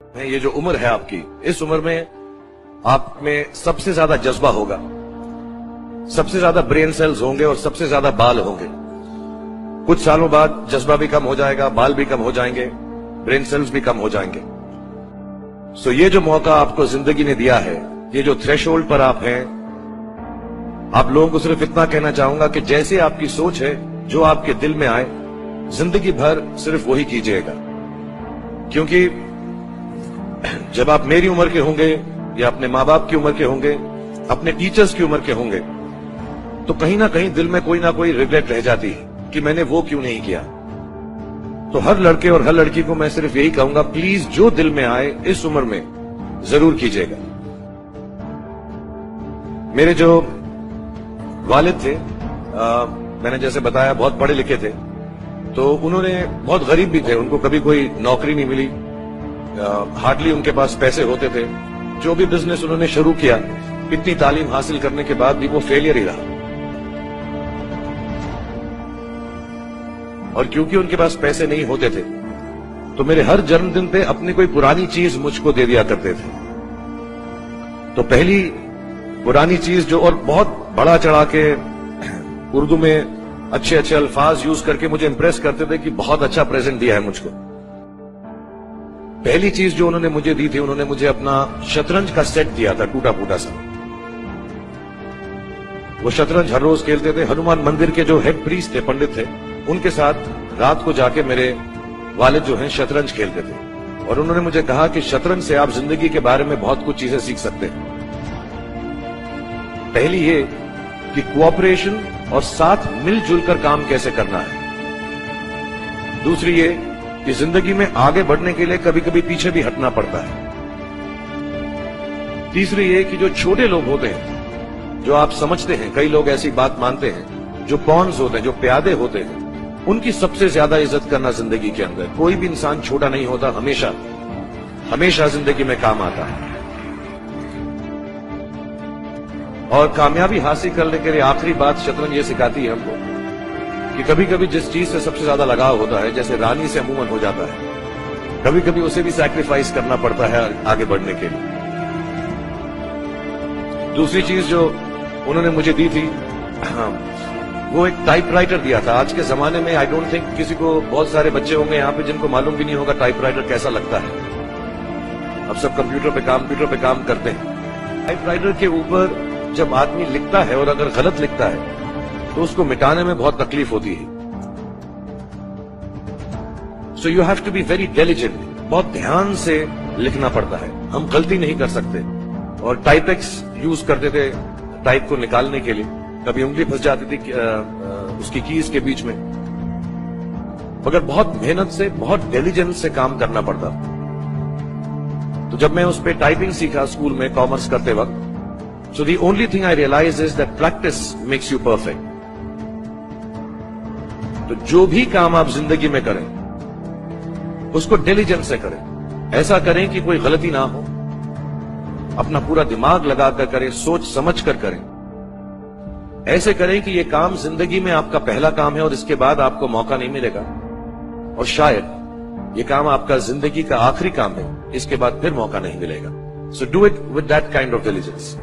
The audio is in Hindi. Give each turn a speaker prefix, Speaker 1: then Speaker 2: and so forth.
Speaker 1: ये जो उम्र है आपकी, इस उम्र में आप में सबसे ज्यादा जज्बा होगा, सबसे ज्यादा ब्रेन सेल्स होंगे और सबसे ज्यादा बाल होंगे। कुछ सालों बाद जज्बा भी कम हो जाएगा, बाल भी कम हो जाएंगे, ब्रेन सेल्स भी कम हो जाएंगे। सो ये जो मौका आपको जिंदगी ने दिया है, ये जो थ्रेशोल्ड पर आप हैं, आप लोगों को सिर्फ इतना कहना चाहूंगा कि जैसे आपकी सोच है, जो आपके दिल में आए, जिंदगी भर सिर्फ वही कीजिएगा। क्योंकि जब आप मेरी उम्र के होंगे या अपने माँ बाप की उम्र के होंगे, अपने टीचर्स की उम्र के होंगे, तो कहीं ना कहीं दिल में कोई ना कोई रिग्रेट रह जाती है कि मैंने वो क्यों नहीं किया। तो हर लड़के और हर लड़की को मैं सिर्फ यही कहूंगा, प्लीज जो दिल में आए इस उम्र में जरूर कीजिएगा। मेरे जो वालिद थे, मैंने जैसे बताया बहुत पढ़े लिखे थे, तो उन्होंने बहुत गरीब भी थे, उनको कभी कोई नौकरी नहीं मिली, हार्डली उनके पास पैसे होते थे। जो भी बिजनेस उन्होंने शुरू किया, इतनी तालीम हासिल करने के बाद भी वो फेलियर ही रहा। और क्योंकि उनके पास पैसे नहीं होते थे, तो मेरे हर जन्मदिन पे अपनी कोई पुरानी चीज मुझको दे दिया करते थे। तो पहली पुरानी चीज जो, और बहुत बड़ा चढ़ा के उर्दू में अच्छे अच्छे अल्फाज यूज करके मुझे इंप्रेस करते थे कि बहुत अच्छा प्रेजेंट दिया है मुझको। पहली चीज जो उन्होंने मुझे दी थी, उन्होंने मुझे अपना शतरंज का सेट दिया था, टूटा फूटा सा। वो शतरंज हर रोज खेलते थे। हनुमान मंदिर के जो हेड प्रीस्ट थे, पंडित थे, उनके साथ रात को जाके मेरे वालिद जो हैं शतरंज खेलते थे। और उन्होंने मुझे कहा कि शतरंज से आप जिंदगी के बारे में बहुत कुछ चीजें सीख सकते हैं। पहली ये कि कोऑपरेशन और साथ मिलजुल कर काम कैसे करना है। दूसरी ये कि जिंदगी में आगे बढ़ने के लिए कभी कभी पीछे भी हटना पड़ता है। तीसरी ये कि जो छोटे लोग होते हैं, जो आप समझते हैं, कई लोग ऐसी बात मानते हैं, जो पॉन्स होते हैं, जो प्यादे होते हैं, उनकी सबसे ज्यादा इज्जत करना जिंदगी के अंदर। कोई भी इंसान छोटा नहीं होता, हमेशा हमेशा जिंदगी में काम आता है। और कामयाबी हासिल करने के लिए आखिरी बात शतरंज ये सिखाती है हमको कि कभी कभी जिस चीज से सबसे ज्यादा लगाव होता है, जैसे रानी से अमूमन हो जाता है, कभी कभी उसे भी सैक्रिफाइस करना पड़ता है आगे बढ़ने के लिए। दूसरी चीज जो उन्होंने मुझे दी थी, वो एक टाइपराइटर दिया था। आज के जमाने में आई डोंट थिंक किसी को, बहुत सारे बच्चे होंगे यहाँ पे जिनको मालूम भी नहीं होगा टाइपराइटर कैसा लगता है। अब सब कंप्यूटर पे काम करते हैं। टाइपराइटर के ऊपर जब आदमी लिखता है और अगर गलत लिखता है तो उसको मिटाने में बहुत तकलीफ होती है। So you have to be very diligent, बहुत ध्यान से लिखना पड़ता है। हम गलती नहीं कर सकते। और टाइपेक्स यूज करते थे टाइप को निकालने के लिए, कभी उंगली फंस जाती थी उसकी कीज के बीच में, मगर बहुत मेहनत से, बहुत डिलिजेंस से काम करना पड़ता। तो जब मैं उस पर टाइपिंग सीखा स्कूल में कॉमर्स करते वक्त, so the only thing I realize is that practice makes you perfect. तो जो भी काम आप जिंदगी में करें, उसको डिलिजेंस से करें। ऐसा करें कि कोई गलती ना हो, अपना पूरा दिमाग लगाकर करें, सोच समझ कर करें। ऐसे करें कि ये काम जिंदगी में आपका पहला काम है और इसके बाद आपको मौका नहीं मिलेगा, और शायद ये काम आपका जिंदगी का आखिरी काम है, इसके बाद फिर मौका नहीं मिलेगा। So do it with that kind of diligence.